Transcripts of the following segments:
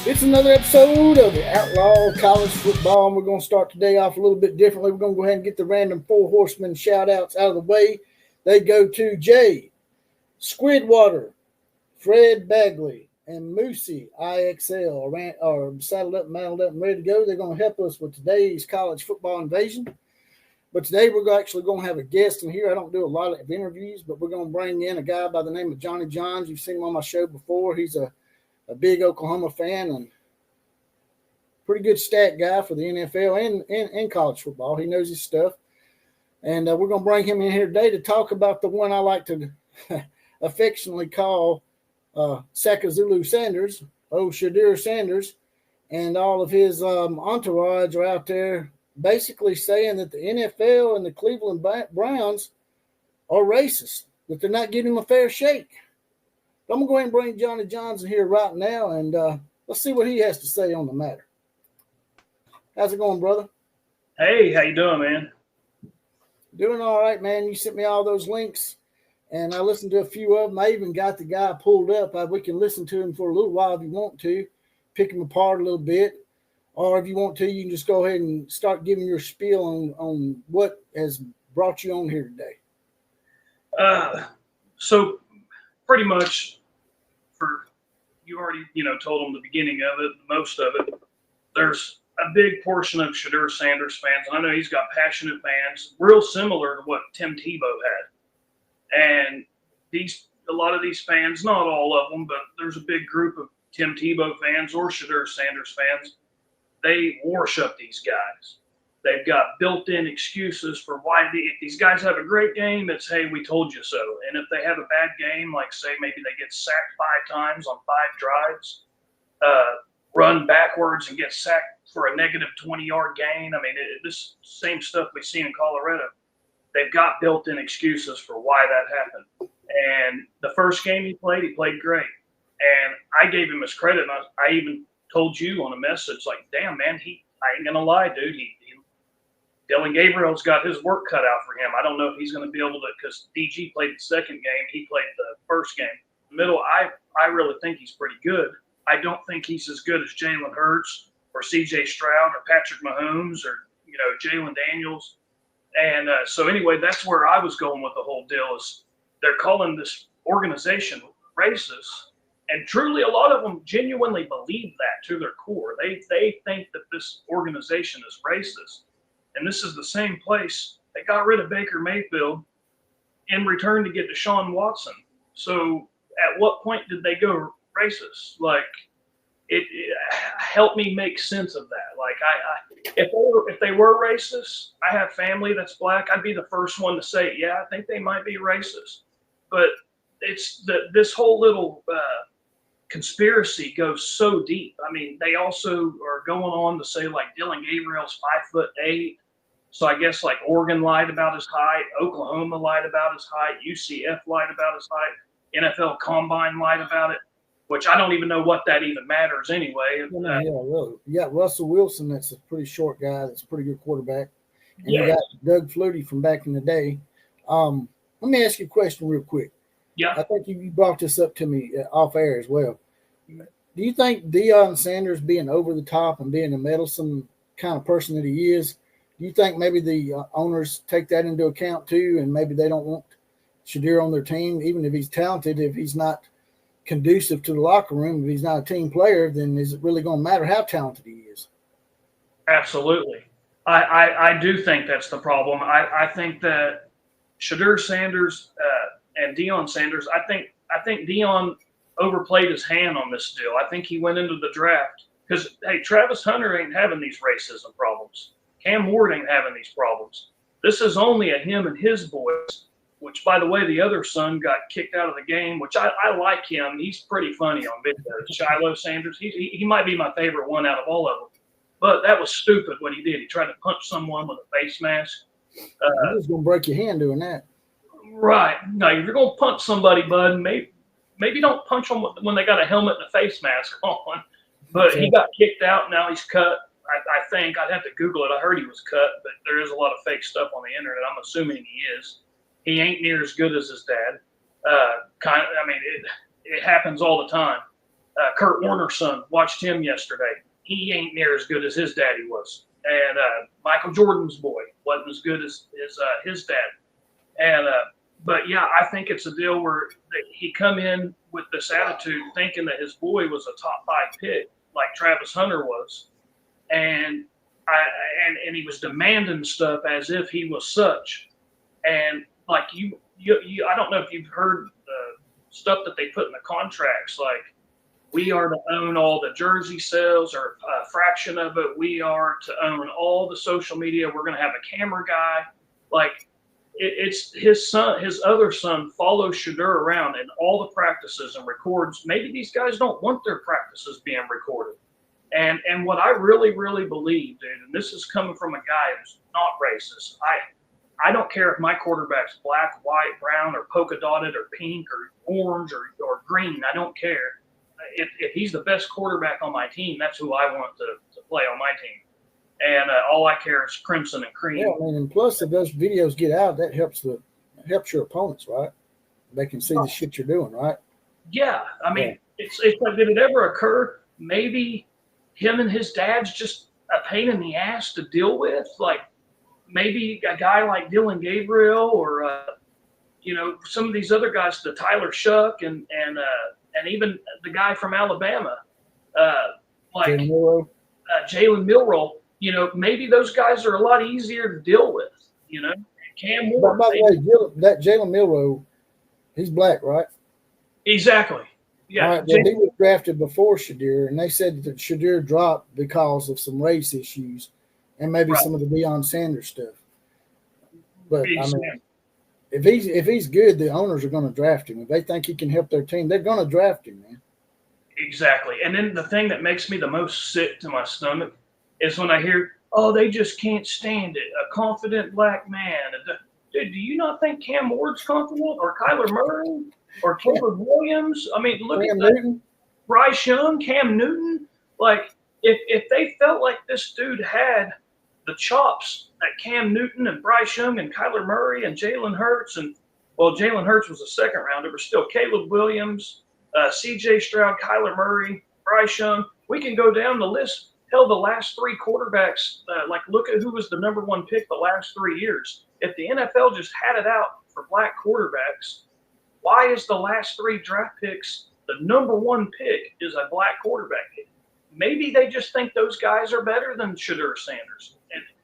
It's another episode of the Outlaw College Football, and we're going to start today off a little bit differently. We're going to go ahead and get the random four horsemen shout outs out of the way. They go to Jay, Squidwater, Fred Bagley, and Moosey IXL are saddled up, mounted up, and ready to go. They're going to help us with today's college football invasion. But today we're actually going to have a guest in here. I don't do a lot of interviews, but we're going to bring in a guy by the name of Johnny Johns. You've seen him on my show before. He's a big Oklahoma fan and pretty good stat guy for the NFL and college football. He knows his stuff. And we're going to bring him in here today to talk about the one I like to affectionately call Shedeur Sanders, Shedeur Sanders, and all of his entourage are out there basically saying that the NFL and the Cleveland Browns are racist, that they're not giving them a fair shake. I'm going to go ahead and bring Johnny Johnson here right now, and let's see what he has to say on the matter. How's it going, brother? Hey, how you doing, man? Doing all right, man. You sent me all those links, and I listened to a few of them. I even got the guy pulled up. We can listen to him for a little while if you want to, pick him apart a little bit. Or if you want to, you can just go ahead and start giving your spiel on what has brought you on here today. So pretty much you already, told them the beginning of it, most of it. There's a big portion of Shedeur Sanders fans, and I know he's got passionate fans, real similar to what Tim Tebow had. And a lot of these fans, not all of them, but there's a big group of Tim Tebow fans or Shedeur Sanders fans. They worship these guys. They've got built-in excuses for why if these guys have a great game, it's, hey, we told you so. And if they have a bad game, like say maybe they get sacked 5 times on 5 drives, run backwards and get sacked for a negative 20-yard gain. I mean, this same stuff we see in Colorado. They've got built-in excuses for why that happened. And the first game he played great. And I gave him his credit. And I even told you on a message, like, damn, man, I ain't going to lie, dude. Dylan Gabriel's got his work cut out for him. I don't know if he's going to be able to, because DG played the second game. He played the first game. Middle, I really think he's pretty good. I don't think he's as good as Jalen Hurts or C.J. Stroud or Patrick Mahomes or, Jalen Daniels. And so anyway, that's where I was going with the whole deal is they're calling this organization racist. And truly, a lot of them genuinely believe that to their core. They think that this organization is racist. And this is the same place they got rid of Baker Mayfield in return to get Deshaun Watson. So at what point did they go racist? Like, it helped me make sense of that. Like, if they were racist, I have family that's black. I'd be the first one to say, yeah, I think they might be racist. But it's this whole little conspiracy goes so deep. I mean, they also are going on to say like Dylan Gabriel's 5'8". So I guess like Oregon lied about his height, Oklahoma lied about his height, UCF lied about his height, NFL Combine lied about it, which I don't even know what that even matters anyway. You got Russell Wilson, that's a pretty short guy, that's a pretty good quarterback. And yeah. You got Doug Flutie from back in the day. Let me ask you a question real quick. Yeah. I think you brought this up to me off air as well. Do you think Deion Sanders being over the top and being a meddlesome kind of person that he is, do you think maybe the owners take that into account too, and maybe they don't want Shedeur on their team, even if he's talented, if he's not conducive to the locker room, if he's not a team player, then is it really going to matter how talented he is? Absolutely. I do think that's the problem. I think that Shedeur Sanders and Deion Sanders, I think Deion overplayed his hand on this deal. I think he went into the draft because, hey, Travis Hunter ain't having these racism problems. Cam Ward ain't having these problems. This is only a him and his boys, which, by the way, the other son got kicked out of the game, which I like him. He's pretty funny on videos. Shedeur Sanders, he might be my favorite one out of all of them. But that was stupid what he did. He tried to punch someone with a face mask. He was going to break your hand doing that. Right. No, if you're going to punch somebody, bud, maybe don't punch them when they got a helmet and a face mask on. But he got kicked out. Now he's cut. I think I'd have to Google it. I heard he was cut, but there is a lot of fake stuff on the internet. I'm assuming he is. He ain't near as good as his dad. It happens all the time. Kurt Warner's son, watched him yesterday. He ain't near as good as his daddy was. And Michael Jordan's boy wasn't as good as his dad. And but yeah, I think it's a deal where he come in with this attitude, thinking that his boy was a top 5 pick, like Travis Hunter was, and he was demanding stuff as if he was such. And like you I don't know if you've heard the stuff that they put in the contracts, like we are to own all the jersey sales or a fraction of it. We are to own all the social media. We're going to have a camera guy. Like it's his son, his other son follows Shedeur around in all the practices and records. Maybe these guys don't want their practices being recorded. And what I really, really believe, dude, and this is coming from a guy who's not racist. I don't care if my quarterback's black, white, brown, or polka dotted, or pink, or orange, or green. I don't care. If he's the best quarterback on my team, that's who I want to play on my team. And all I care is crimson and cream. Yeah, I mean, and plus if those videos get out, that helps your opponents, right? They can see the shit you're doing, right? Yeah, I mean, it's like, did it ever occur? Maybe him and his dad's just a pain in the ass to deal with. Like maybe a guy like Dylan Gabriel, or some of these other guys, the Tyler Shuck, and even the guy from Alabama, like Jalen Milroe. Maybe those guys are a lot easier to deal with. Cam Moore. By the way, that Jalen Milroe, he's black, right? Exactly. Yeah. All right, well, he was drafted before Shedeur, and they said that Shedeur dropped because of some race issues and maybe some of the Deion Sanders stuff. But I mean, if he's good, the owners are going to draft him. If they think he can help their team, they're going to draft him, man. Exactly. And then the thing that makes me the most sick to my stomach is when I hear, oh, they just can't stand it. A confident black man. Dude, do you not think Cam Ward's confident, or Kyler Murray, or Caleb Williams? I mean, look at that. Bryce Young, Cam Newton. Like, if they felt like this dude had the chops that Cam Newton and Bryce Young and Kyler Murray and Jalen Hurts, and Jalen Hurts was a second rounder, but still Caleb Williams, C.J. Stroud, Kyler Murray, Bryce Young. We can go down the list. Hell, the last 3 quarterbacks, look at who was the number 1 pick the last 3 years. If the NFL just had it out for black quarterbacks, why is the last 3 draft picks, the number 1 pick is a black quarterback? Maybe they just think those guys are better than Shedeur Sanders.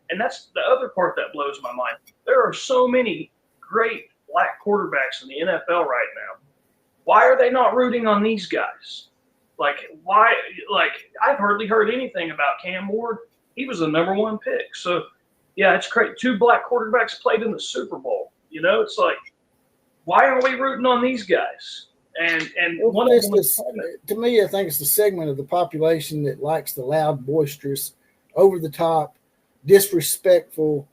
And that's the other part that blows my mind. There are so many great black quarterbacks in the NFL right now. Why are they not rooting on these guys? Why? I've hardly heard anything about Cam Ward. He was the number 1 pick. So, yeah, it's crazy. 2 black quarterbacks played in the Super Bowl. It's like, why are we rooting on these guys? And one of them to me, I think it's the segment of the population that likes the loud, boisterous, over the top, disrespectful,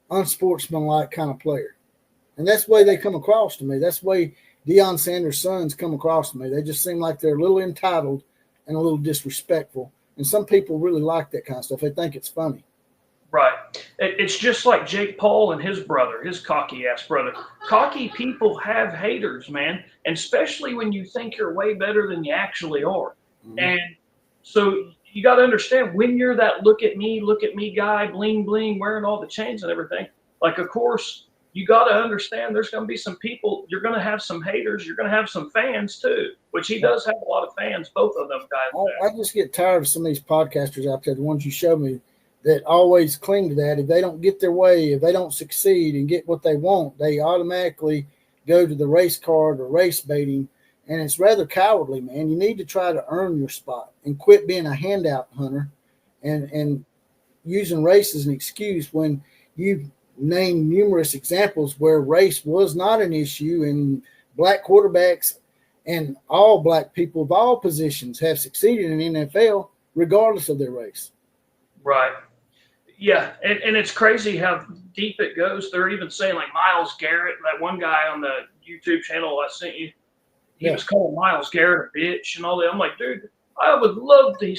unsportsmanlike kind of player. And that's the way they come across to me. That's the way Deion Sanders' sons come across to me. They just seem like they're a little entitled and a little disrespectful. And some people really like that kind of stuff. They think it's funny. Right. It's just like Jake Paul and his brother, his cocky-ass brother. Cocky people have haters, man, and especially when you think you're way better than you actually are. Mm-hmm. And so you got to understand, when you're that look at me guy, bling, bling, wearing all the chains and everything, of course, you got to understand there's going to be some people, you're going to have some haters, you're going to have some fans too, which he does have a lot of fans, both of them guys. I just get tired of some of these podcasters out there, the ones you show me, that always cling to that. If they don't get their way, if they don't succeed and get what they want, they automatically go to the race card or race baiting. And it's rather cowardly, man. You need to try to earn your spot and quit being a handout hunter and using race as an excuse when you name numerous examples where race was not an issue, and black quarterbacks and all black people of all positions have succeeded in the NFL regardless of their race. Right. Yeah, and it's crazy how deep it goes. They're even saying Myles Garrett, that one guy on the YouTube channel I sent you, he was calling Myles Garrett a bitch and all that. I'm like, dude, I would love to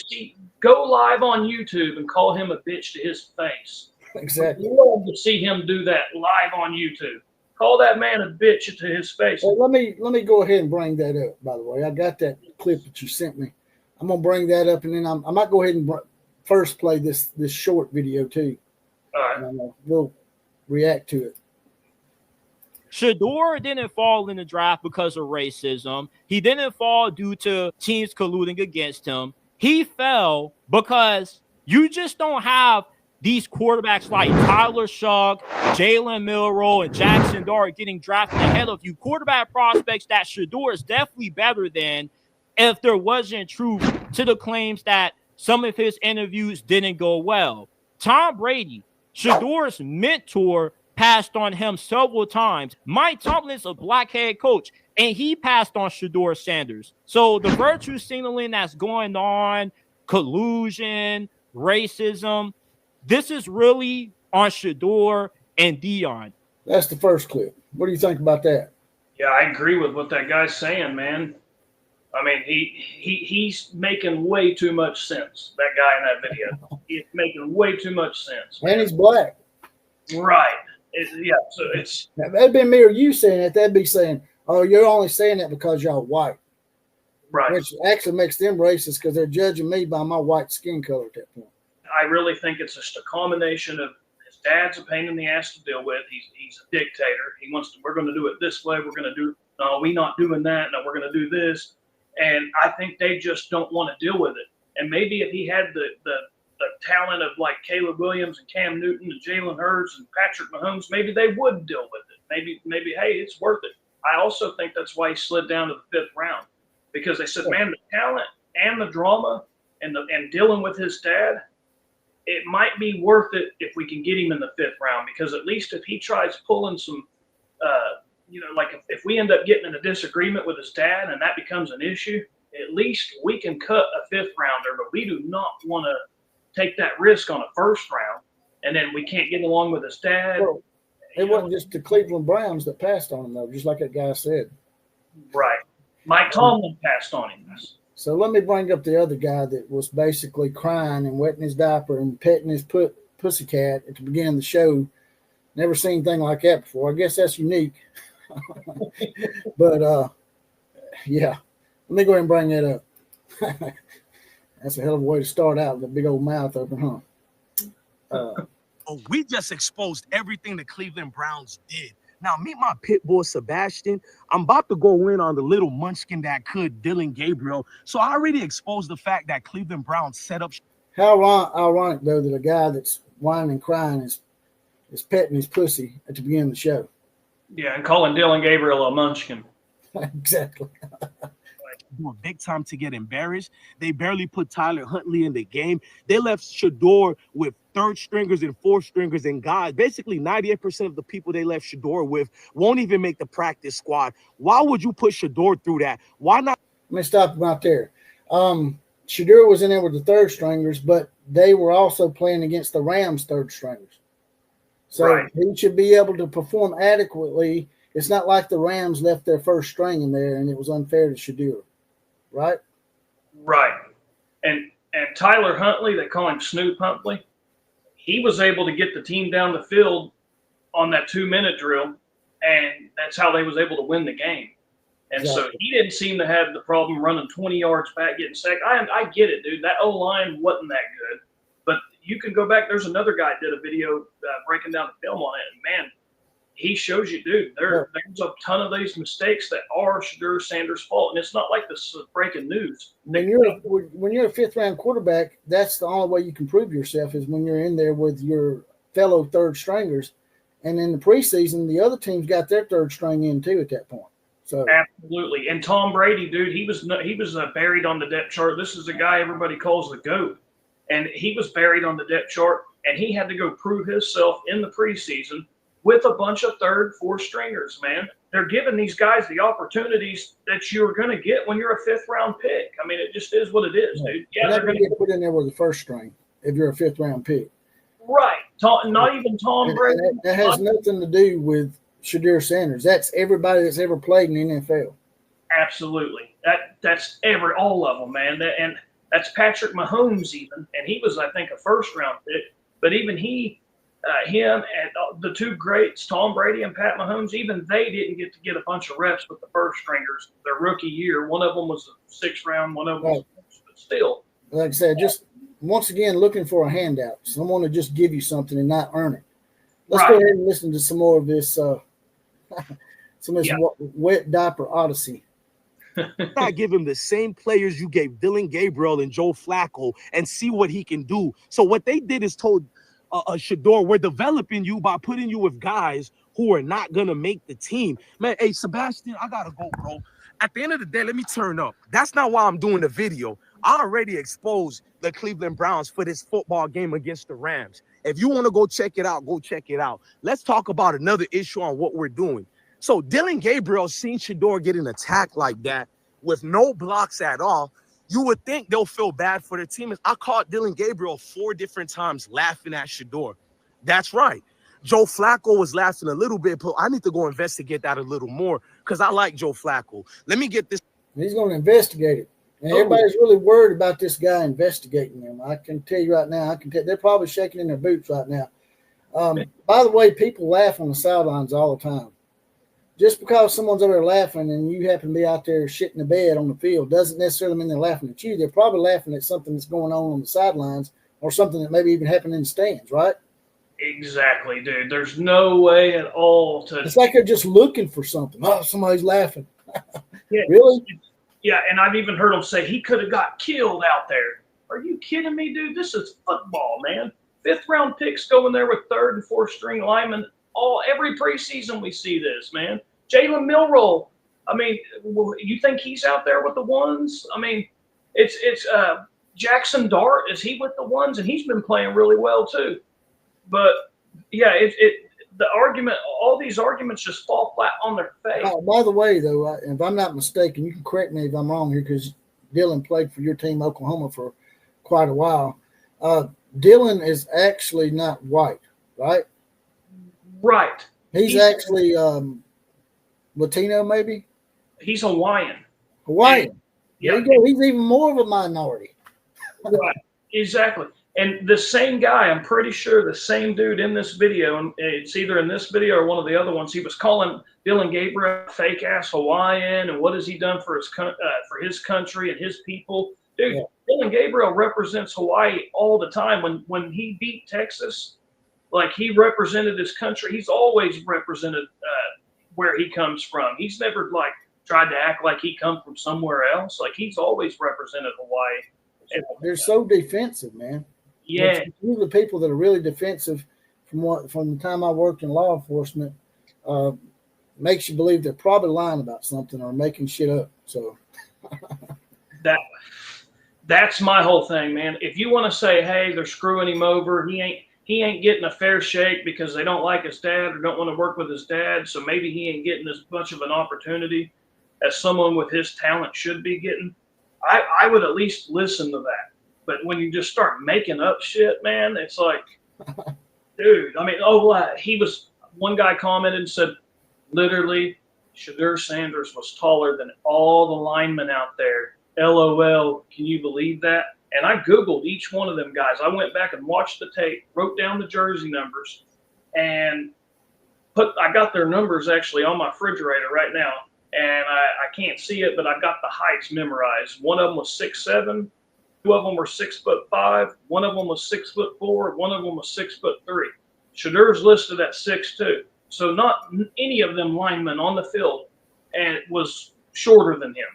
go live on YouTube and call him a bitch to his face. Exactly. I'd love to see him do that live on YouTube. Call that man a bitch to his face. Well, let me go ahead and bring that up, by the way. I got that clip that you sent me. I'm gonna bring that up, and then I might go ahead and first play this short video too. All right. And we'll react to it. Shedeur didn't fall in the draft because of racism. He didn't fall due to teams colluding against him. He fell because you just don't have these quarterbacks like Tyler Shough, Jalen Milroe, and Jackson Dart getting drafted ahead of you. Quarterback prospects that Shedeur is definitely better than, if there wasn't truth to the claims that some of his interviews didn't go well. Tom Brady, Shedeur's mentor, passed on him several times. Mike Tomlin's a black head coach, and he passed on Shedeur Sanders. So the virtue signaling that's going on, collusion, racism, this is really on Shedeur and Deion. That's the first clip. What do you think about that? Yeah, I agree with what that guy's saying, man. I mean, he's making way too much sense, that guy in that video. He's making way too much sense. Man. And he's black. Right. So it's... That'd be me or you saying it. That'd be saying, oh, you're only saying that because y'all white. Right. Which actually makes them racist because they're judging me by my white skin color at that point. I really think it's just a combination of his dad's a pain in the ass to deal with. He's a dictator. He wants to, we're going to do it this way. We're going to do, no, we're not doing that. No, we're going to do this. And I think they just don't want to deal with it. And maybe if he had the talent of like Caleb Williams and Cam Newton and Jalen Hurts and Patrick Mahomes, maybe they would deal with it. Maybe, hey, it's worth it. I also think that's why he slid down to the 5th round, because they said, man, the talent and the drama and dealing with his dad, it might be worth it if we can get him in the 5th round, because at least if he tries pulling some, like if we end up getting in a disagreement with his dad and that becomes an issue, at least we can cut a 5th rounder, but we do not want to take that risk on a 1st round. And then we can't get along with his dad. Well, it wasn't just the Cleveland Browns that passed on him, though, just like that guy said. Right. Mike Tomlin passed on him. So let me bring up the other guy that was basically crying and wetting his diaper and petting his pussycat at the beginning of the show. Never seen anything like that before. I guess that's unique. But, yeah, let me go ahead and bring that up. That's a hell of a way to start out with a big old mouth open, huh? We just exposed everything the Cleveland Browns did. Now, meet my pit bull, Sebastian. I'm about to go in on the little munchkin that could, Dylan Gabriel. So I already exposed the fact that Cleveland Browns set up. How ironic, though, that a guy that's whining and crying is petting his pussy at the beginning of the show. Yeah, and calling Dylan Gabriel a munchkin. Exactly. Do big time to get embarrassed. They barely put Tyler Huntley in the game. They left Shedeur with 3rd stringers and 4th stringers, and guys, basically 98% of the people they left Shedeur with won't even make the practice squad. Why would you put Shedeur through that? Why not? Let me stop him out there. Shedeur was in there with the 3rd stringers, but they were also playing against the Rams' 3rd stringers. So right. He should be able to perform adequately. It's not like the Rams left their 1st string in there and it was unfair to Shedeur. Right? Right. And Tyler Huntley, they call him Snoop Huntley, he was able to get the team down the field on that 2-minute drill, and that's how they was able to win the game. And exactly. So he didn't seem to have the problem running 20 yards back, getting sacked. I get it, dude. That O-line wasn't that good. But you can go back. There's another guy that did a video breaking down the film on it, and, man, he shows you, dude, there's a ton of these mistakes that are Shedeur Sanders' fault. And it's not like this is breaking news. When you're a 5th round quarterback, that's the only way you can prove yourself is when you're in there with your fellow 3rd stringers. And in the preseason, the other teams got their 3rd string in too at that point. So absolutely. And Tom Brady, dude, he was buried on the depth chart. This is a guy everybody calls the GOAT. And he was buried on the depth chart, and he had to go prove himself in the preseason with a bunch of 3rd, 4th stringers, man. They're giving these guys the opportunities that you're going to get when you're a 5th round pick. I mean, it just is what it is, dude. Yeah, they're going to get put in there with the 1st string if you're a 5th round pick. Right. Not even Tom Brady. That has nothing to do with Shedeur Sanders. That's everybody that's ever played in the NFL. Absolutely. That's all of them, man. And that's Patrick Mahomes even, and he was, I think, a 1st round pick. But even him and the 2 greats, Tom Brady and Pat Mahomes, even they didn't get to get a bunch of reps with the 1st stringers their rookie year. One of them was a 6th round, one of them was still. Like I said, just once again looking for a handout, someone to just give you something and not earn it. Let's go ahead and listen to some more of this. Some of this wet diaper odyssey. Not give him the same players you gave Dylan Gabriel and Joe Flacco and see what he can do. So what they did is told Shedeur, we're developing you by putting you with guys who are not gonna make the team. Man, hey Sebastian, I gotta go, bro. At the end of the day, let me turn up. That's not why I'm doing the video. I already exposed the Cleveland Browns for this football game against the Rams. If you want to go check it out, go check it out. Let's talk about another issue on what we're doing. So Dylan Gabriel seen Shedeur getting attacked like that with no blocks at all. You would think they'll feel bad for the team. I caught Dylan Gabriel 4 different times laughing at Shedeur. That's right. Joe Flacco was laughing a little bit, but I need to go investigate that a little more because I like Joe Flacco. Let me get this. He's going to investigate it. And everybody's really worried about this guy investigating them. I can tell you right now, they're probably shaking in their boots right now. By the way, people laugh on the sidelines all the time. Just because someone's over there laughing and you happen to be out there shitting the bed on the field doesn't necessarily mean they're laughing at you. They're probably laughing at something that's going on the sidelines or something that maybe even happened in the stands, right? Exactly, dude. There's no way at all to. It's like they're just looking for something. Oh, somebody's laughing. Yeah. Really? Yeah, and I've even heard them say he could have got killed out there. Are you kidding me, dude? This is football, man. 5th round picks going there with 3rd and 4th string linemen. Every preseason we see this, man. Jalen Milroe. I mean, you think he's out there with the ones? I mean, it's Jackson Dart. Is he with the ones? And he's been playing really well too. But yeah, the argument, all these arguments just fall flat on their face. Oh, by the way, though, if I'm not mistaken, you can correct me if I'm wrong here because Dylan played for your team, Oklahoma, for quite a while. Dylan is actually not white, right? Right. He's actually Latino, maybe? He's Hawaiian. Hawaiian. Yeah. There you go. He's even more of a minority. Right. Exactly. And the same guy, I'm pretty sure the same dude in this video, and it's either in this video or one of the other ones, he was calling Dylan Gabriel fake ass Hawaiian and what has he done for his country and his people. Dude, yeah. Dylan Gabriel represents Hawaii all the time. When he beat Texas, like he represented his country. He's always represented where he comes from. He's never like tried to act like he come from somewhere else. Like he's always represented Hawaii. They're so defensive, man. Yeah, few of the people that are really defensive from the time I worked in law enforcement makes you believe they're probably lying about something or making shit up. So that's my whole thing, man. If you want to say, hey, they're screwing him over, he ain't getting a fair shake because they don't like his dad or don't want to work with his dad, so maybe he ain't getting as much of an opportunity as someone with his talent should be getting. I would at least listen to that. But when you just start making up shit, man, it's like, dude, I mean, one guy commented and said, literally, Shedeur Sanders was taller than all the linemen out there. LOL, can you believe that? And I Googled each one of them guys. I went back and watched the tape, wrote down the jersey numbers, and I got their numbers actually on my refrigerator right now. And I can't see it, but I've got the heights memorized. One of them was 6'7". 2 of them were 6'5". One of them was 6'4". One of them was 6'3". Shedeur's listed at 6'2". So not any of them linemen on the field and was shorter than him.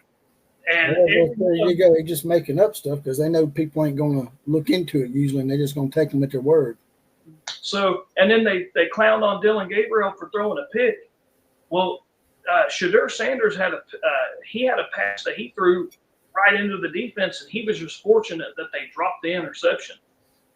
And there you go. They're just making up stuff because they know people ain't going to look into it usually, and they're just going to take them at their word. So, and then they clowned on Dylan Gabriel for throwing a pick. Well, Shedeur Sanders had a pass that he threw right into the defense, and he was just fortunate that they dropped the interception.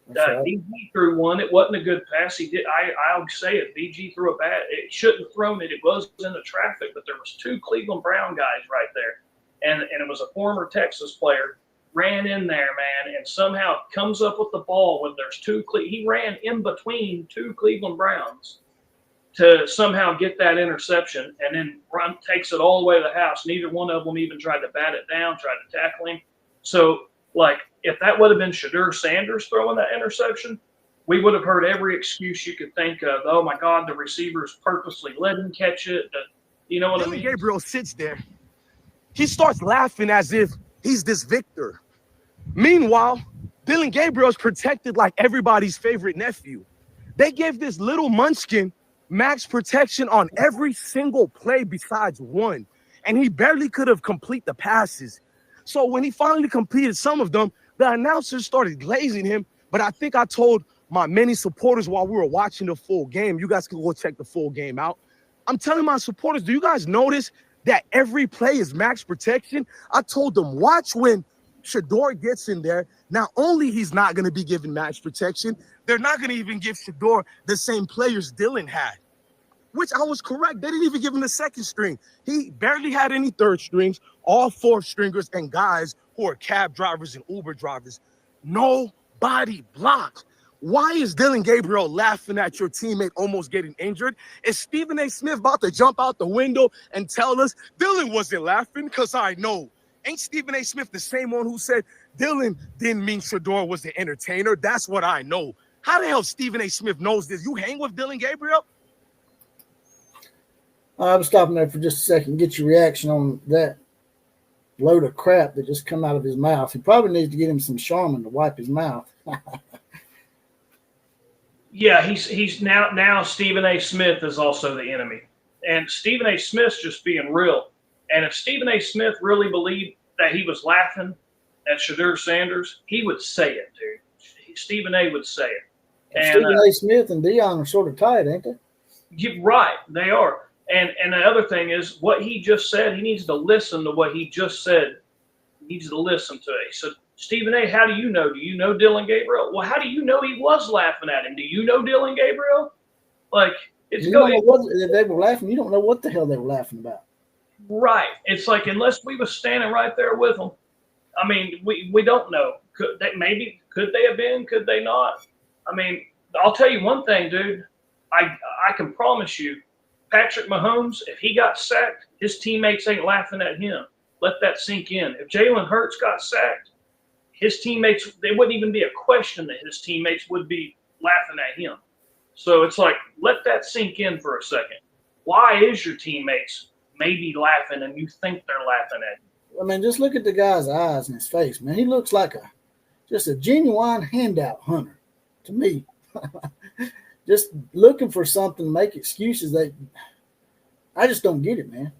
Right. BG threw one. It wasn't a good pass. He did. I'll say it. BG threw a bad. It shouldn't have thrown it. It was in the traffic, but there was 2 Cleveland Brown guys right there, and it was a former Texas player ran in there, man, and somehow comes up with the ball when there's 2. He ran in between 2 Cleveland Browns to somehow get that interception, and then takes it all the way to the house. Neither one of them even tried to bat it down, tried to tackle him. So, like, if that would have been Shedeur Sanders throwing that interception, we would have heard every excuse you could think of. Oh, my God, the receivers purposely let him catch it. You know what I mean? Gabriel sits there. He starts laughing as if he's this victor. Meanwhile, Dylan Gabriel's protected like everybody's favorite nephew. They gave this little munchkin max protection on every single play besides one, and he barely could have complete the passes. So when he finally completed some of them, the announcers started glazing him. But I think I told my many supporters while we were watching the full game, you guys can go check the full game out. I'm telling my supporters, do you guys notice that every play is max protection? I told them, watch when Shedeur gets in there. Not only he's not going to be given max protection, they're not going to even give Shedeur the same players Dylan had, which I was correct. They didn't even give him the second string. He barely had any third strings, all fourth stringers and guys who are cab drivers and Uber drivers. Nobody blocked. Why is Dylan Gabriel laughing at your teammate almost getting injured? Is Stephen A. Smith about to jump out the window and tell us Dylan wasn't laughing? Because I know. Ain't Stephen A. Smith the same one who said Dylan didn't mean Shedeur was the entertainer? That's what I know. How the hell Stephen A. Smith knows this? You hang with Dylan Gabriel? I'm stopping there for just a second. Get your reaction on that load of crap that just come out of his mouth. He probably needs to get him some Charmin to wipe his mouth. Yeah, he's now Stephen A. Smith is also the enemy, and Stephen A. Smith's just being real. And if Stephen A. Smith really believed that he was laughing at Shedeur Sanders, he would say it, dude. Stephen A. would say it. And Stephen A. Smith and Deion are sort of tight, ain't they? Right, they are. And the other thing is what he just said. He needs to listen to what he just said. He needs to listen to it. He said, Stephen A., how do you know? Do you know Dylan Gabriel? Well, how do you know he was laughing at him? Do you know Dylan Gabriel? Like, it's going. If they were laughing, you don't know what the hell they were laughing about. Right. It's like, unless we was standing right there with them, I mean, we don't know. Could they have been? Could they not? I mean, I'll tell you one thing, dude. I can promise you, Patrick Mahomes, if he got sacked, his teammates ain't laughing at him. Let that sink in. If Jalen Hurts got sacked, his teammates, there wouldn't even be a question that his teammates would be laughing at him. So it's like, let that sink in for a second. Why is your teammates maybe laughing and you think they're laughing at you? I mean, just look at the guy's eyes and his face, man. He looks like just a genuine handout hunter to me. Just looking for something to make excuses. I just don't get it, man.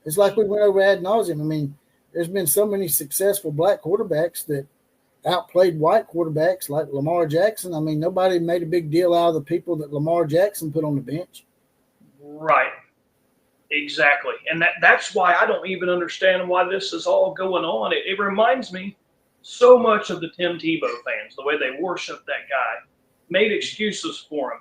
It's like we went over ad nauseum. I mean, there's been so many successful black quarterbacks that outplayed white quarterbacks like Lamar Jackson. I mean, nobody made a big deal out of the people that Lamar Jackson put on the bench. Right. Exactly. And that's why I don't even understand why this is all going on. It reminds me so much of the Tim Tebow fans, the way they worship that guy, made excuses for him.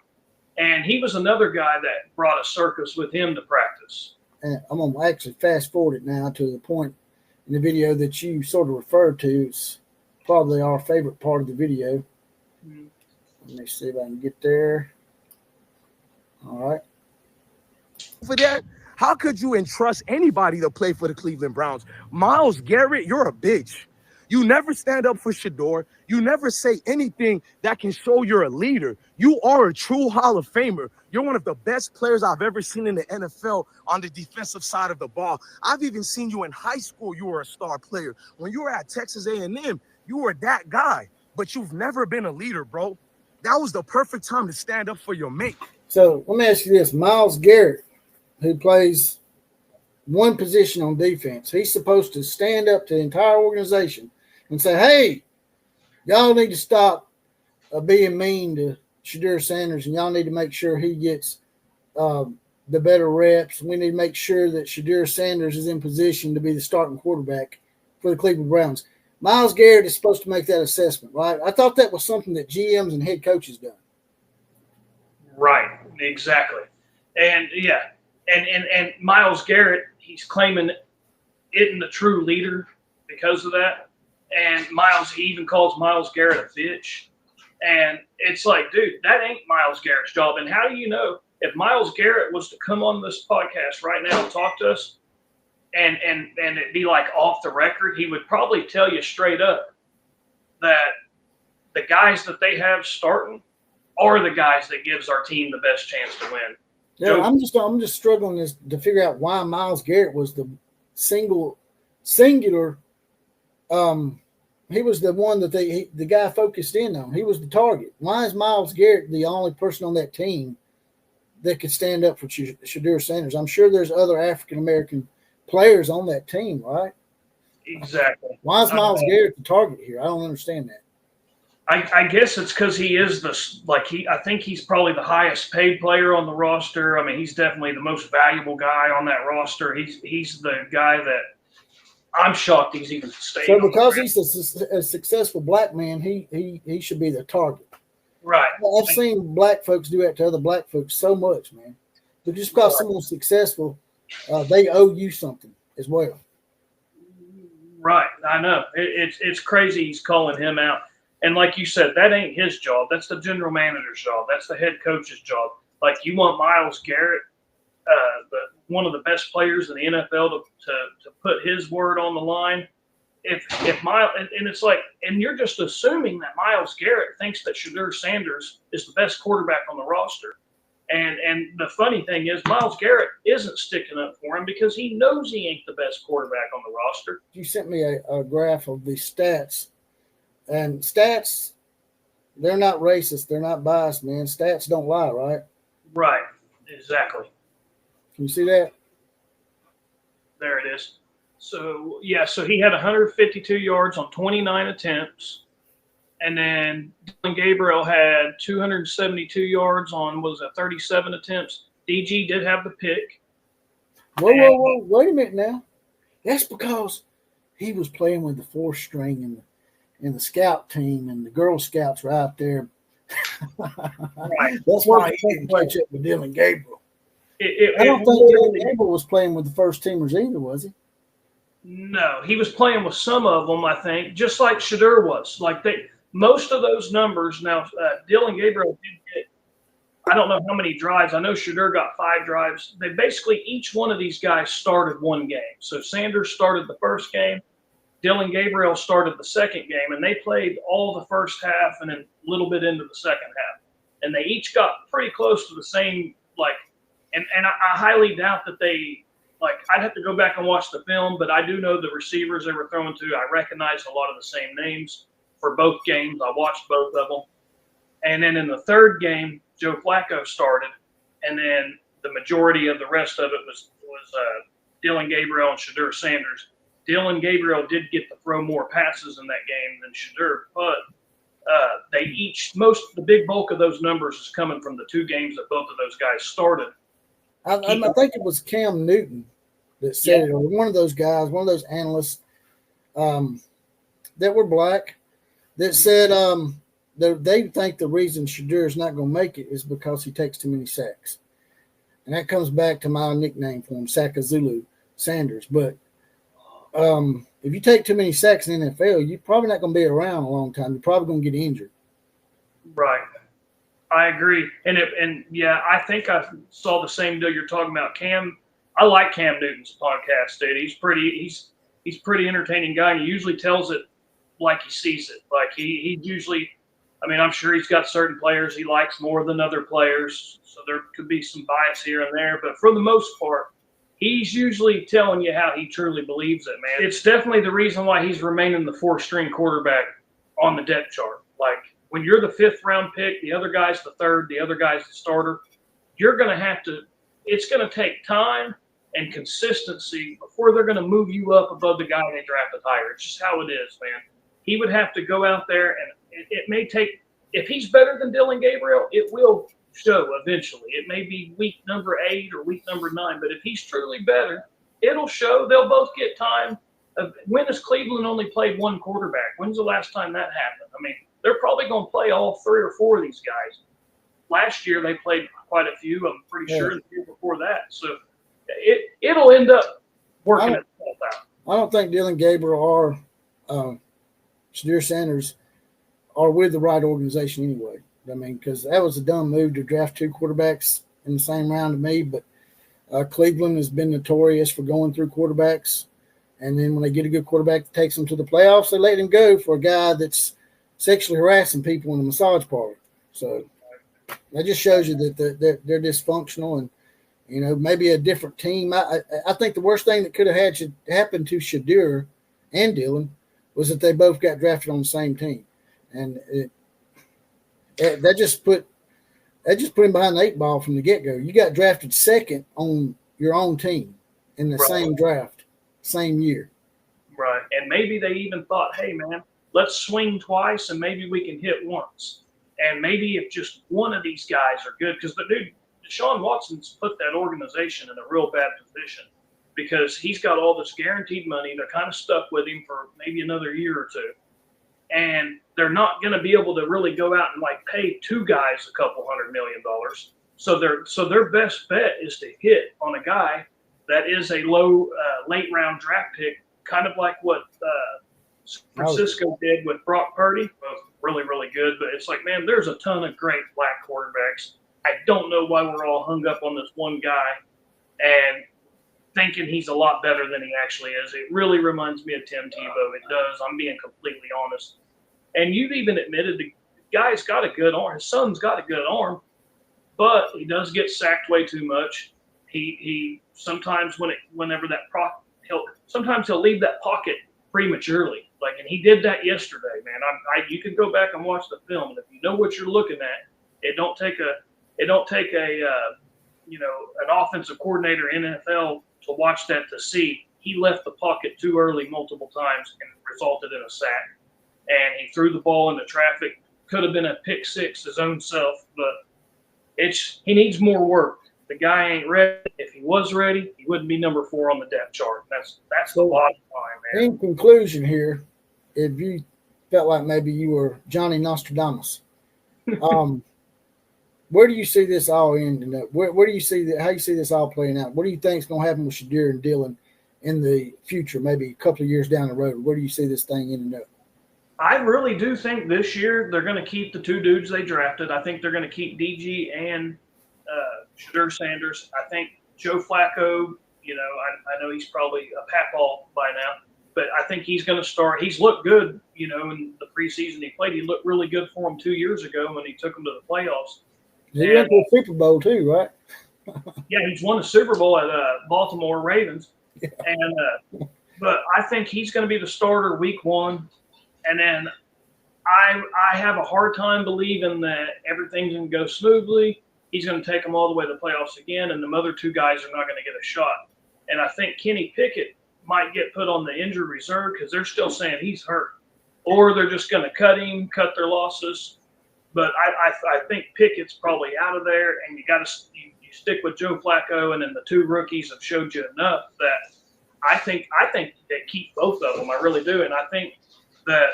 And he was another guy that brought a circus with him to practice. And I'm going to actually fast forward it now to the point in the video that you sort of referred to. It's probably our favorite part of the video. Mm-hmm. Let me see if I can get there. All right. For that, how could you entrust anybody to play for the Cleveland Browns? Myles Garrett, you're a bitch. You never stand up for Shedeur. You never say anything that can show you're a leader. You are a true Hall of Famer. You're one of the best players I've ever seen in the NFL on the defensive side of the ball. I've even seen you in high school. You were a star player. When you were at Texas A&M, you were that guy. But you've never been a leader, bro. That was the perfect time to stand up for your mate. So let me ask you this. Myles Garrett, who plays one position on defense, he's supposed to stand up to the entire organization and say, hey, y'all need to stop being mean to Shedeur Sanders, and y'all need to make sure he gets the better reps. We need to make sure that Shedeur Sanders is in position to be the starting quarterback for the Cleveland Browns. Myles Garrett is supposed to make that assessment, right? I thought that was something that GMs and head coaches done. Right, exactly. And, yeah, and Myles Garrett, he's claiming isn't the true leader because of that. And he even calls Myles Garrett a bitch. And it's like, dude, that ain't Myles Garrett's job. And how do you know if Myles Garrett was to come on this podcast right now and talk to us and it'd be like off the record, he would probably tell you straight up that the guys that they have starting are the guys that gives our team the best chance to win. Yeah, I'm just struggling to figure out why Myles Garrett was the singular He was the one that the guy focused in on. He was the target. Why is Myles Garrett the only person on that team that could stand up for Shedeur Sanders? I'm sure there's other African-American players on that team, right? Exactly. Why is Myles Garrett the target here? I don't understand that. I guess it's because he is I think he's probably the highest paid player on the roster. I mean, he's definitely the most valuable guy on that roster. He's the guy that I'm shocked he's even staying. So because he's a successful black man, he should be the target. Right. I've seen black folks do that to other black folks so much, man. But just because someone's successful, they owe you something as well. Right. I know. It's crazy he's calling him out. And like you said, that ain't his job. That's the general manager's job. That's the head coach's job. Like, you want Myles Garrett, one of the best players in the NFL, to put his word on the line. If Myles, and it's like, and you're just assuming that Myles Garrett thinks that Shedeur Sanders is the best quarterback on the roster. And the funny thing is, Myles Garrett isn't sticking up for him because he knows he ain't the best quarterback on the roster. You sent me a graph of the stats. And stats, they're not racist. They're not biased, man. Stats don't lie, right? Right. Exactly. Can you see that? There it is. So, yeah, so he had 152 yards on 29 attempts. And then Dillon Gabriel had 272 yards on, 37 attempts. DG did have the pick. Whoa. Wait a minute now. That's because he was playing with the fourth string and the scout team, and the Girl Scouts were out there. Right. That's why he didn't catch up with Dillon Gabriel. I don't think Dillon Gabriel was playing with the first teamers either, was he? No, he was playing with some of them, I think, just like Shedeur was. Like, most of those numbers. Now, Dillon Gabriel did get, I don't know how many drives. I know Shedeur got 5 drives. They basically, each one of these guys started one game. So Sanders started the first game. Dillon Gabriel started the second game, and they played all the first half and then a little bit into the second half. And they each got pretty close to the same, and I highly doubt that they, I'd have to go back and watch the film, but I do know the receivers they were throwing to. I recognized a lot of the same names for both games. I watched both of them. And then in the third game, Joe Flacco started, and then the majority of the rest of it was Dillon Gabriel and Shedeur Sanders. Dillon Gabriel did get to throw more passes in that game than Shedeur, but the big bulk of those numbers is coming from the 2 games that both of those guys started. I think it was Cam Newton that said it, or one of those guys, one of those analysts that were black, that said they think the reason Shedeur is not going to make it is because he takes too many sacks. And that comes back to my nickname for him, Sacazulu Sanders. But if you take too many sacks in the NFL, you're probably not going to be around a long time. You're probably going to get injured. Right. I agree. And I think I saw the same deal you're talking about. I like Cam Newton's podcast, dude. He's pretty entertaining guy. And he usually tells it like he sees it. Like he usually, I mean, I'm sure he's got certain players he likes more than other players. So there could be some bias here and there. But for the most part, he's usually telling you how he truly believes it, man. It's definitely the reason why he's remaining the 4th-string quarterback on the depth chart. Like, when you're the 5th-round pick, the other guy's the 3rd, the other guy's the starter, you're going to have to – it's going to take time and consistency before they're going to move you up above the guy they drafted higher. It's just how it is, man. He would have to go out there, and it may take – if he's better than Dillon Gabriel, it will – show eventually. It may be week number 8 or week number 9, but if he's truly better, it'll show. They'll both get time. When has Cleveland only played 1 quarterback? When's the last time that happened? I mean, they're probably going to play all 3 or 4 of these guys. Last year they played quite a few. I'm pretty sure the year before that. So it'll end up working itself out. I don't think Dillon Gabriel or Shedeur Sanders are with the right organization anyway. I mean, because that was a dumb move to draft 2 quarterbacks in the same round to me. But Cleveland has been notorious for going through quarterbacks. And then when they get a good quarterback that takes them to the playoffs, they let him go for a guy that's sexually harassing people in a massage parlor. So that just shows you that they're dysfunctional and, you know, maybe a different team. I think the worst thing that could have happened to Shedeur and Dillon was that they both got drafted on the same team, and that just put him behind the 8 ball from the get-go. You got drafted second on your own team in the same draft, same year. Right. And maybe they even thought, hey, man, let's swing twice and maybe we can hit once. And maybe if just one of these guys are good, because Deshaun Watson's put that organization in a real bad position because he's got all this guaranteed money. They're kind of stuck with him for maybe another year or two. And they're not going to be able to really go out and like pay two guys $200 million. So their best bet is to hit on a guy that is a low late round draft pick, kind of like what San Francisco did with Brock Purdy. Both really, really good. But it's like, man, there's a ton of great black quarterbacks. I don't know why we're all hung up on this one guy and thinking he's a lot better than he actually is. It really reminds me of Tim Tebow. It does. I'm being completely honest. And you've even admitted the guy's got a good arm. His son's got a good arm, but he does get sacked way too much. He sometimes sometimes he'll leave that pocket prematurely. And he did that yesterday, man. You can go back and watch the film, and if you know what you're looking at, it don't take an offensive coordinator in NFL to watch that to see he left the pocket too early multiple times and resulted in a sack. And he threw the ball into traffic. Could have been a pick six his own self, but he needs more work. The guy ain't ready. If he was ready, he wouldn't be number 4 on the depth chart. That's the bottom line, man. In conclusion here, if you felt like maybe you were Johnny Nostradamus, where do you see this all ending up? Where do you see that? How you see this all playing out? What do you think is going to happen with Shedeur and Deion in the future, maybe a couple of years down the road? Where do you see this thing ending up? I really do think this year they're going to keep the 2 dudes they drafted. I think they're going to keep DG and Shedeur Sanders. I think Joe Flacco, I know he's probably a papaw by now, but I think he's going to start. He's looked good, in the preseason he played. He looked really good for him 2 years ago when he took them to the playoffs. He went to the Super Bowl too, right? Yeah, he's won the Super Bowl at Baltimore Ravens. Yeah. But I think he's going to be the starter week 1. And then I have a hard time believing that everything's going to go smoothly. He's going to take them all the way to the playoffs again, and the other 2 guys are not going to get a shot. And I think Kenny Pickett might get put on the injured reserve because they're still saying he's hurt. Or they're just going to cut their losses. But I think Pickett's probably out of there, and you stick with Joe Flacco, and then the 2 rookies have showed you enough that I think they keep both of them. I really do, and I think that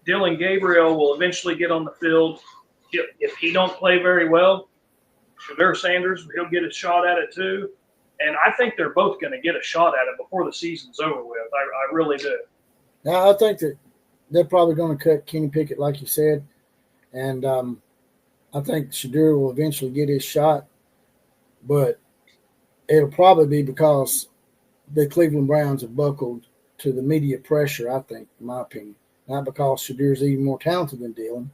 Dylan Gabriel will eventually get on the field. If he don't play very well, Shedeur Sanders, he'll get a shot at it too. And I think they're both going to get a shot at it before the season's over with. I really do. Now, I think that they're probably going to cut Kenny Pickett, like you said. And I think Shedeur will eventually get his shot. But it'll probably be because the Cleveland Browns have buckled to the media pressure, I think, in my opinion. Not because Shadeur's even more talented than Deion.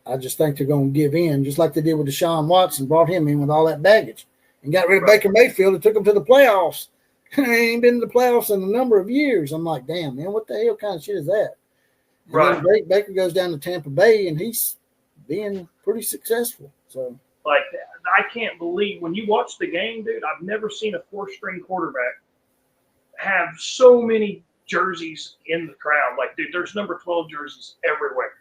I just think they're going to give in, just like they did with Deshaun Watson, brought him in with all that baggage and got rid of Baker Mayfield and took him to the playoffs. He ain't been in the playoffs in a number of years. I'm like, damn, man, what the hell kind of shit is that? And right. Then Baker goes down to Tampa Bay, and he's being pretty successful. So, I can't believe when you watch the game, dude, I've never seen a 4-string quarterback have so many jerseys in the crowd. Dude, there's number 12 jerseys everywhere.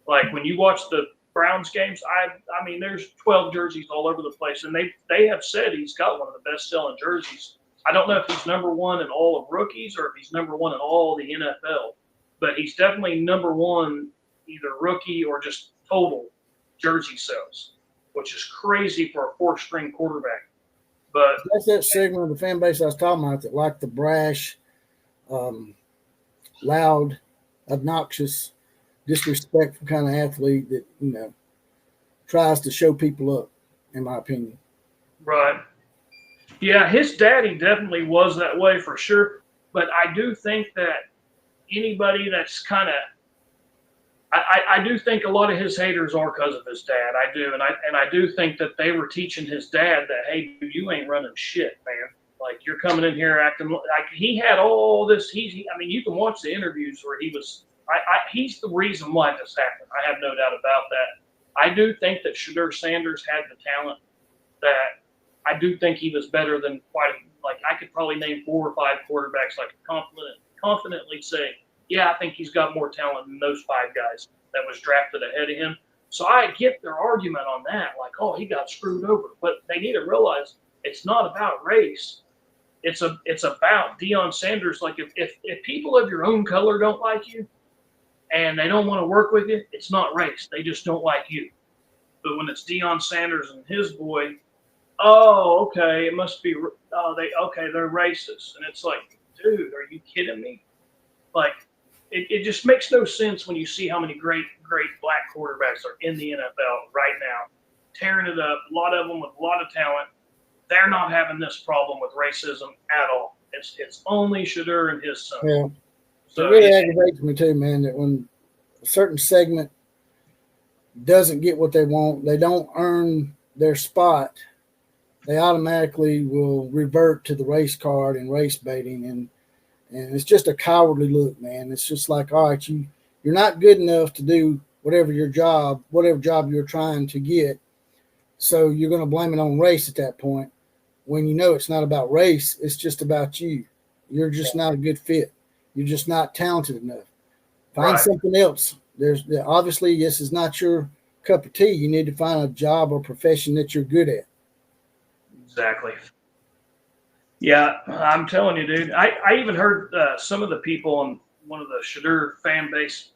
When you watch the Browns games, I mean, there's 12 jerseys all over the place, and they have said he's got one of the best-selling jerseys. I don't know if he's number 1 in all of rookies or if he's number 1 in all the NFL, but he's definitely number 1, either rookie or just total jersey sales, which is crazy for a 4-string quarterback. But that's that segment of the fan base I was talking about that like the brash, loud, obnoxious, disrespectful kind of athlete that, tries to show people up, in my opinion. Right. Yeah, his daddy definitely was that way for sure. But I do think that anybody that's kind of I do think a lot of his haters are because of his dad. I do. And I do think that they were teaching his dad that, hey, dude, you ain't running shit, man. Like, you're coming in here acting like he had all this. I mean, you can watch the interviews where he was. He's the reason why this happened. I have no doubt about that. I do think that Shedeur Sanders had the talent that I do think he was better than like I could probably name 4 or 5 quarterbacks I could confidently say, yeah, I think he's got more talent than those 5 guys that was drafted ahead of him. So I get their argument on that, like, oh, he got screwed over. But they need to realize it's not about race. It's about Deion Sanders. Like, if people of your own color don't like you and they don't want to work with you, it's not race. They just don't like you. But when it's Deion Sanders and his boy, oh, okay, it must be, they're racist. And it's like, dude, are you kidding me? Like, it just makes no sense when you see how many great black quarterbacks are in the NFL right now, tearing it up, a lot of them with a lot of talent. They're not having this problem with racism at all. It's only Shedeur and his son. Yeah. So it really aggravates me too, man, that when a certain segment doesn't get what they want, they don't earn their spot, they automatically will revert to the race card and race baiting, and it's just a cowardly look, man. It's just like, all right, you're not good enough to do whatever job you're trying to get, so you're going to blame it on race at that point, when you know it's not about race, it's just about you. You're just not a good fit. You're just not talented enough. Find something else. Obviously, this is not your cup of tea. You need to find a job or profession that you're good at. Exactly. Yeah, I'm telling you, dude. I even heard some of the people on one of the Shedeur fan base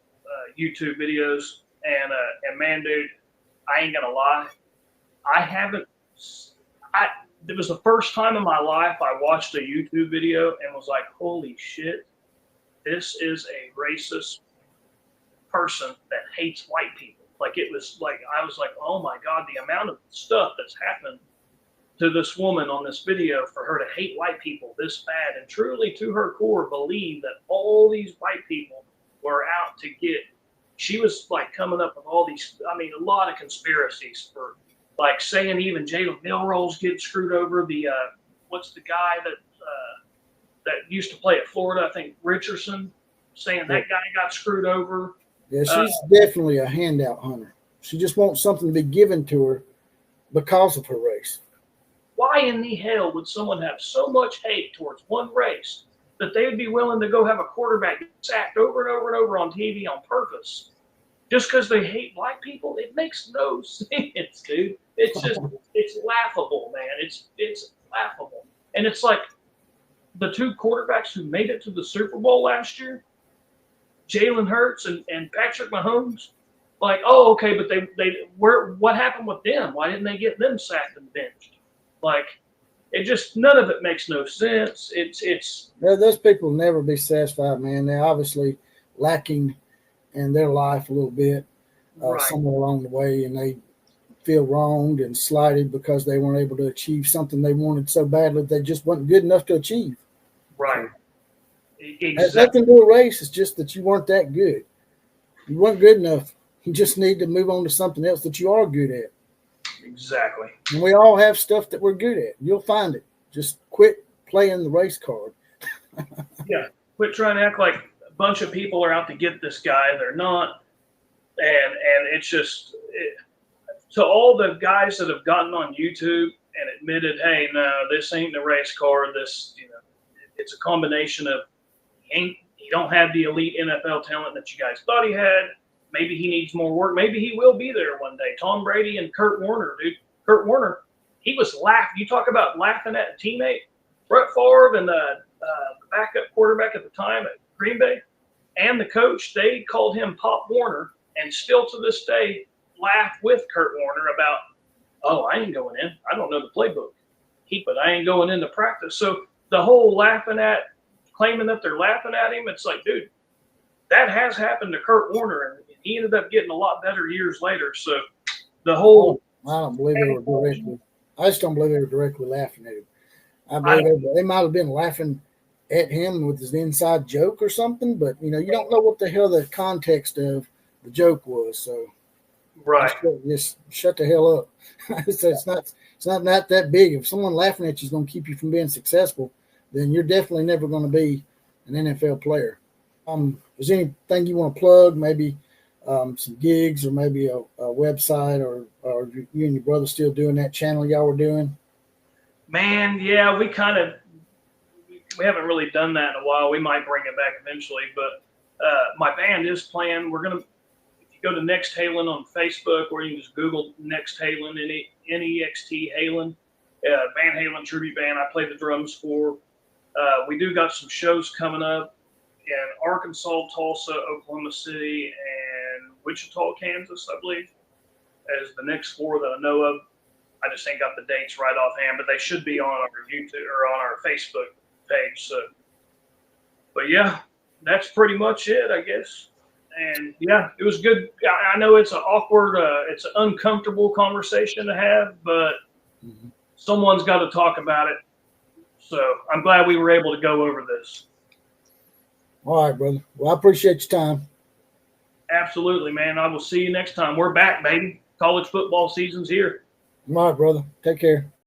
YouTube videos, and man, dude, I ain't gonna lie, it was the first time in my life I watched a YouTube video and was like, holy shit, this is a racist person that hates white people. Like, it was like, I was like, oh my God, the amount of stuff that's happened to this woman on this video for her to hate white people this bad, and truly to her core believe that all these white people were out to get. She was like coming up with all these, I mean, a lot of conspiracies for, like, saying even Jalen Milroe's getting screwed over. The what's the guy that used to play at Florida? I think Richardson, saying that guy got screwed over. Yeah, she's definitely a handout hunter. She just wants something to be given to her because of her race. Why in the hell would someone have so much hate towards one race that they would be willing to go have a quarterback sacked over and over and over on TV on purpose just because they hate black people? It makes no sense, dude. It's just, it's laughable, man. It's laughable. And it's like the 2 quarterbacks who made it to the Super Bowl last year, Jalen Hurts and Patrick Mahomes. Like, oh, okay, but what happened with them? Why didn't they get them sacked and benched? Like, it just, none of it makes no sense. It's those people will never be satisfied, man. They're obviously lacking in their life a little bit somewhere along the way, and they feel wronged and slighted because they weren't able to achieve something they wanted so badly they just wasn't good enough to achieve. Right. Exactly. It has nothing to do with race. It's just that you weren't that good. You weren't good enough. You just need to move on to something else that you are good at. Exactly. And we all have stuff that we're good at. You'll find it. Just quit playing the race card. Yeah. Quit trying to act like a bunch of people are out to get this guy. They're not. And it's just, to all the guys that have gotten on YouTube and admitted, hey, no, this ain't the race card. This, it's a combination of he don't have the elite NFL talent that you guys thought he had. Maybe he needs more work. Maybe he will be there one day. Tom Brady and Kurt Warner, dude. Kurt Warner, he was laughing. You talk about laughing at a teammate. Brett Favre and the backup quarterback at the time at Green Bay and the coach, they called him Pop Warner, and still to this day laugh with Kurt Warner about, oh, I ain't going in. I don't know the playbook. But I ain't going into practice. So the whole claiming that they're laughing at him, it's like, dude, that has happened to Kurt Warner, and he ended up getting a lot better years later. So the whole I don't believe they were directly. I just don't believe they were directly laughing at him. I believe they might have been laughing at him with his inside joke or something, but you don't know what the hell the context of the joke was. So Right. Just shut the hell up. It's not that big. If someone laughing at you is going to keep you from being successful, then you're definitely never going to be an NFL player. Is there anything you want to plug? Maybe some gigs, or maybe a website, or you and your brother still doing that channel y'all were doing? Man, yeah, we haven't really done that in a while. We might bring it back eventually, but my band is playing. We're gonna, if you go to Next Halen on Facebook, or you can just Google Next Halen, N-E-X-T Halen, Van Halen tribute band. I play the drums for. We do got some shows coming up in Arkansas, Tulsa, Oklahoma City, and Wichita, Kansas, I believe, as the next 4 that I know of. I just ain't got the dates right offhand, but they should be on our YouTube or on our Facebook page. So, but yeah, that's pretty much it, I guess. And yeah, it was good. I know it's an awkward, it's an uncomfortable conversation to have, but someone's got to talk about it. So I'm glad we were able to go over this. All right, brother. Well, I appreciate your time. Absolutely, man. I will see you next time. We're back, baby. College football season's here. All right, brother. Take care.